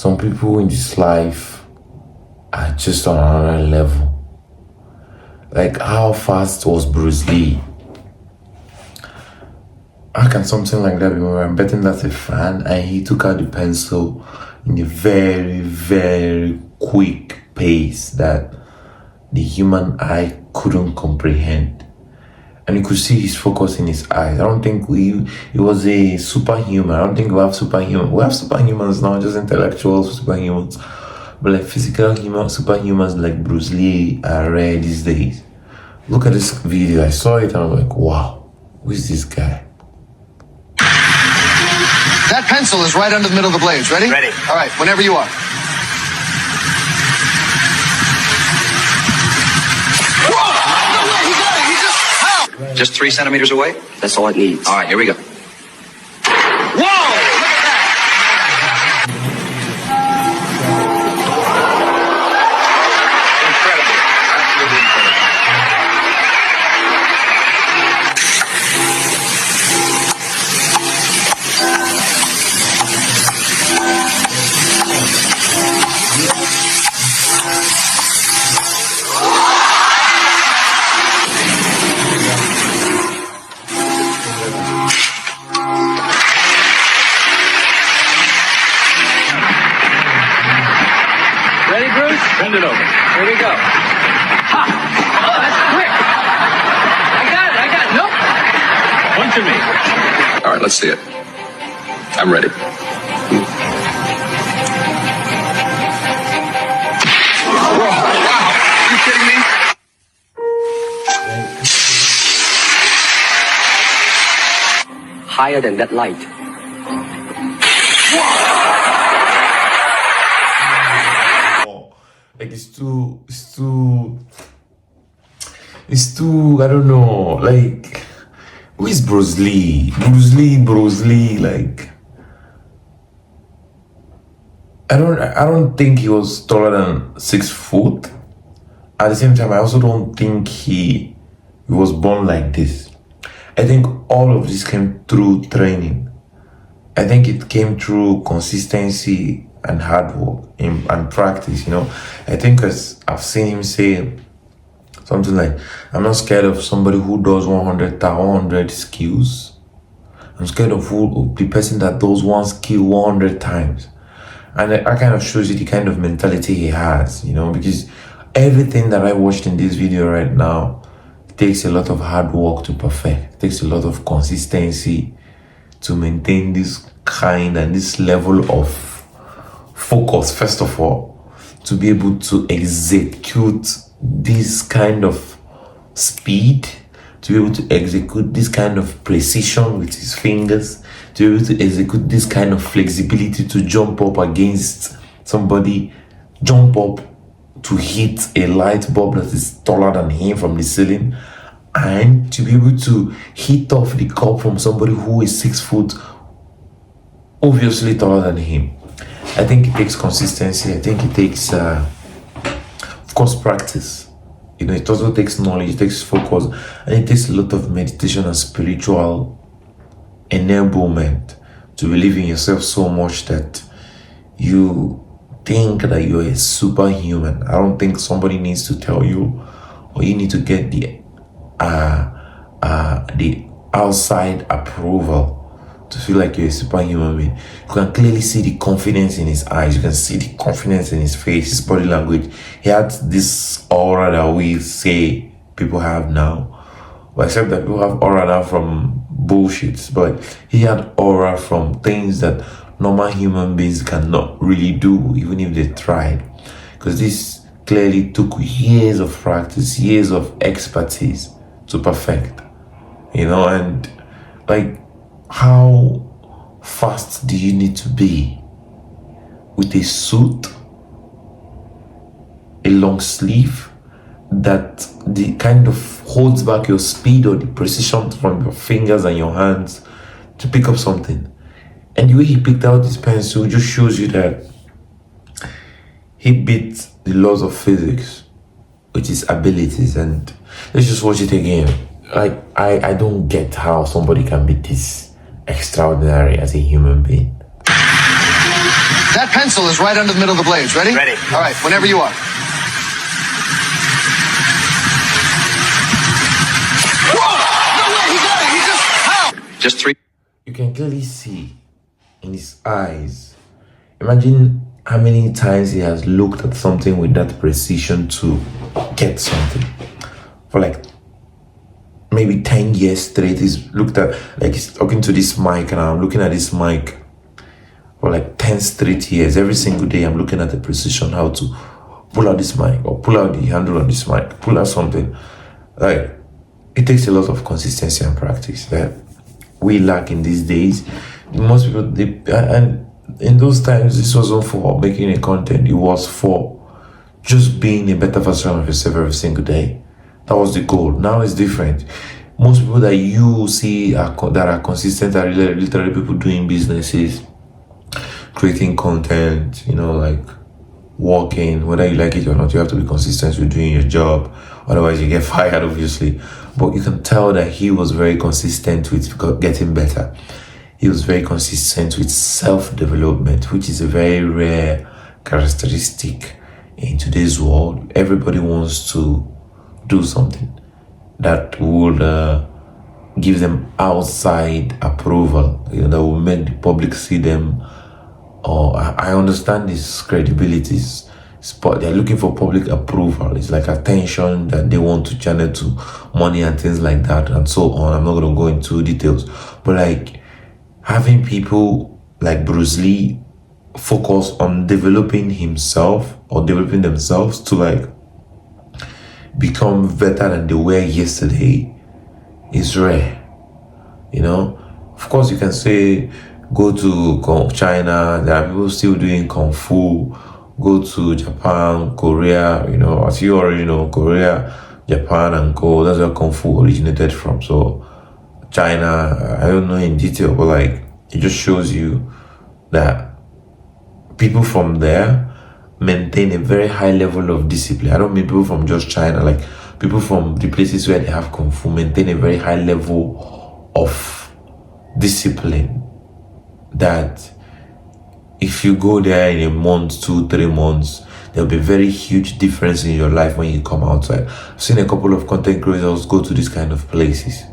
some people in this life are just on another level. Like, how fast was Bruce Lee? How can something like that be? I'm betting that's a fan, and he took out the pencil in a very, very quick pace that the human eye couldn't comprehend. And you could see his focus in his eyes. I don't think it was a superhuman. I don't think we have superhuman. We have superhumans now, just intellectual superhumans. But like physical superhumans like Bruce Lee are rare these days. Look at this video. I saw it and I was like, wow, who is this guy? That pencil is right under the middle of the blades. Ready? Ready. All right, whenever you are. Whoa! No way, he got it. He just... How? Just 3 centimeters away? That's all it needs. All right, here we go. Whoa! Incredible. Absolutely incredible. Ready, Bruce? Bend it over. Here we go. Ha! Oh, that's quick. I got it. Nope. Punch at me. All right, let's see it. I'm ready. Wow. You kidding me? Higher than that light. Like it's too, I don't know, like, who is Bruce Lee? Bruce Lee, like, I don't think he was taller than 6 foot. At the same time, I also don't think he was born like this. I think all of this came through training. I think it came through consistency and hard work and practice, you know. I think as I've seen him say something like, I'm not scared of somebody who does 100 skills. I'm scared of the person that does one skill 100 times. And that kind of shows you the kind of mentality he has, you know, because everything that I watched in this video right now takes a lot of hard work to perfect. It takes a lot of consistency to maintain this kind and this level of focus, first of all, to be able to execute this kind of speed, to be able to execute this kind of precision with his fingers, to be able to execute this kind of flexibility to jump up against somebody, jump up to hit a light bulb that is taller than him from the ceiling, and to be able to hit off the cup from somebody who is 6 foot, obviously taller than him. I think it takes consistency. I think it takes, of course, practice. You know, it also takes knowledge, it takes focus, and it takes a lot of meditation and spiritual enablement to believe in yourself so much that you think that you're a superhuman. I don't think somebody needs to tell you, or you need to get the outside approval to feel like you're a superhuman being. You can clearly see the confidence in his eyes. You can see the confidence in his face, his body language. He had this aura that we say people have now. Well, except that people have aura now from bullshit. But he had aura from things that normal human beings cannot really do, even if they tried. Because this clearly took years of practice, years of expertise to perfect. You know, and like, how fast do you need to be with a suit, a long sleeve that the kind of holds back your speed or the precision from your fingers and your hands to pick up something? And the way he picked out his pencil just shows you that he beat the laws of physics with his abilities. And let's just watch it again. Like, I don't get how somebody can be this extraordinary as a human being. That pencil is right under the middle of the blades. Ready? Ready. All right, whenever you are. Whoa! No way, he got it. He just, how? Just 3 You can clearly see in his eyes. Imagine how many times he has looked at something with that precision to get something. For like maybe 10 years straight, he's looked at, like he's talking to this mic and I'm looking at this mic for like 10 straight years. Every single day I'm looking at the precision, how to pull out this mic or pull out the handle on this mic, pull out something. Like, it takes a lot of consistency and practice that we lack in these days. Most people, and in those times, this wasn't for making a content. It was for just being a better version of yourself every single day. That was the goal. Now it's different. Most people that you see that are consistent are literally people doing businesses, creating content, like working. Whether you like it or not, you have to be consistent with doing your job. Otherwise, you get fired, obviously. But you can tell that he was very consistent with getting better. He was very consistent with self-development, which is a very rare characteristic in today's world. Everybody wants to do something that would give them outside approval, that will make the public see them. Or I understand this credibilities, but they're looking for public approval. It's like attention that they want to channel to money and things like that and so on. I'm not going to go into details, but like having people like Bruce Lee focus on developing himself or developing themselves to like become better than they were yesterday is rare. Of course you can say go to China, there are people still doing Kung Fu. Go to Japan, Korea, as you already know, Korea, Japan and that's where Kung Fu originated from. So China, I don't know in detail, but like it just shows you that people from there maintain a very high level of discipline. I don't mean people from just China, like people from the places where they have Kung Fu maintain a very high level of discipline that if you go there in a month, 2-3 months, there'll be very huge difference in your life when you come outside. I've seen a couple of content creators go to these kind of places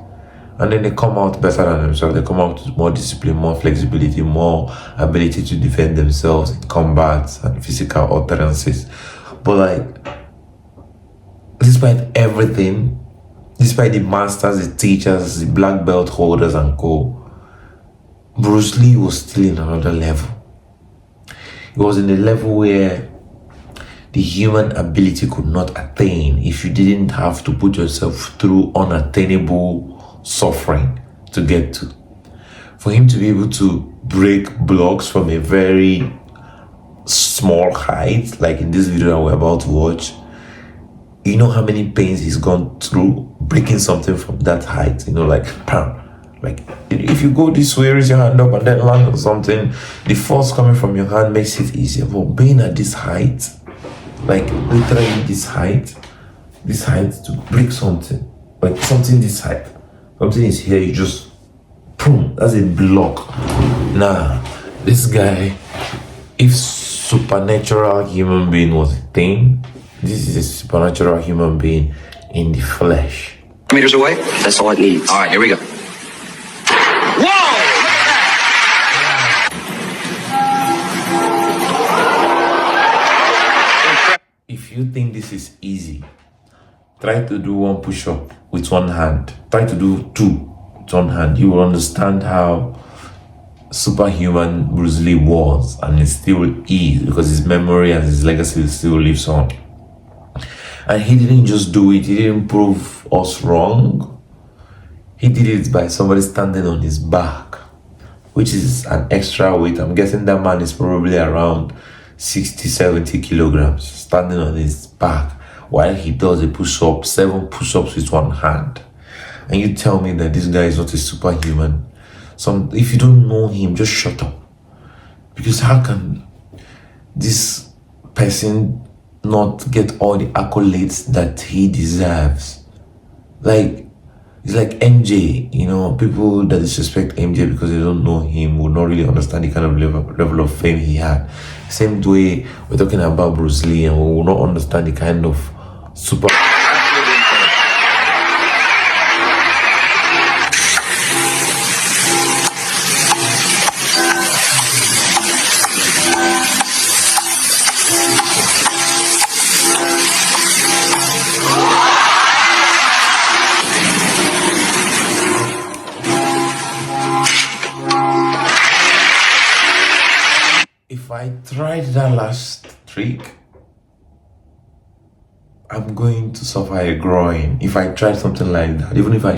and then they come out better than themselves. They come out with more discipline, more flexibility, more ability to defend themselves in combat and physical utterances. But like, despite everything, despite the masters, the teachers, the black belt holders and co, Bruce Lee was still in another level. It was in a level where the human ability could not attain if you didn't have to put yourself through unattainable suffering to get to. For him to be able to break blocks from a very small height, like in this video that we're about to watch, you know how many pains he's gone through breaking something from that height, like bam. Like, if you go this way, raise your hand up and then land on something, the force coming from your hand makes it easier. But being at this height, like literally this height to break something, like something this height, something is here, you just, boom, that's a block. Nah, this guy, if supernatural human being was a thing, this is a supernatural human being in the flesh. meters away. That's all it needs. All right, here we go. If you think this is easy, try to do one push-up with one hand. Try to do 2 with one hand. You will understand how superhuman Bruce Lee was, and it still is, because his memory and his legacy still lives on. And he didn't just do it, he didn't prove us wrong. He did it by somebody standing on his back, which is an extra weight. I'm guessing that man is probably around 60-70 kilograms, standing on his back while he does a push-up, 7 push-ups with one hand. And you tell me that this guy is not a superhuman. If you don't know him, just shut up. Because how can this person not get all the accolades that he deserves? Like, It's like MJ, you know, people that disrespect MJ because they don't know him will not really understand the kind of level of fame he had. Same way we're talking about Bruce Lee and we will not understand the kind of super. If I tried that last trick, I'm going to suffer a groin. If I tried something like that, even though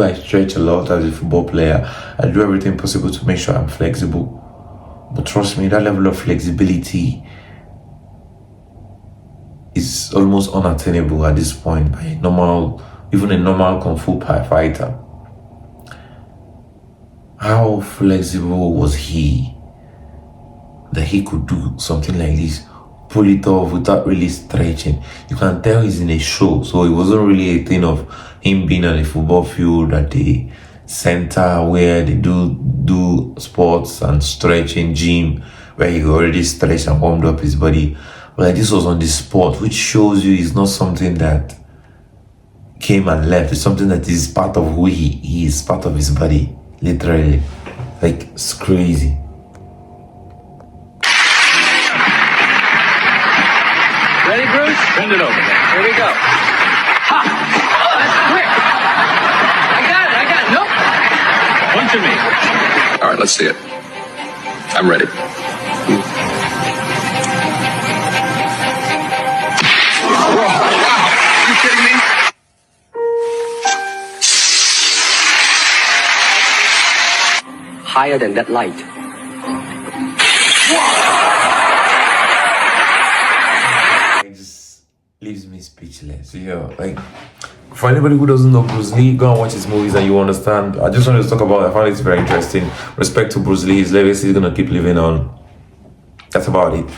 I stretch a lot as a football player, I do everything possible to make sure I'm flexible. But trust me, that level of flexibility is almost unattainable at this point by even a normal kung fu fighter. How flexible was he that he could do something like this, pull it off without really stretching? You can tell he's in a show, so it wasn't really a thing of him being on a football field at the center where they do sports and stretching gym, where he already stretched and warmed up his body. But like, this was on the spot, which shows you it's not something that came and left. It's something that is part of who he is, part of his body, literally. Like, it's crazy. Ready, Bruce? Send it over. Here we go. Ha! Oh, that's quick. I got it. Nope. Punch me. All right, let's see it. I'm ready. You kidding me? Higher than that light. It just leaves me speechless. Like, for anybody who doesn't know Bruce Lee, go and watch his movies and you understand. I just wanted to talk about it. I found it very interesting. Respect to Bruce Lee, his legacy is gonna keep living on. That's about it.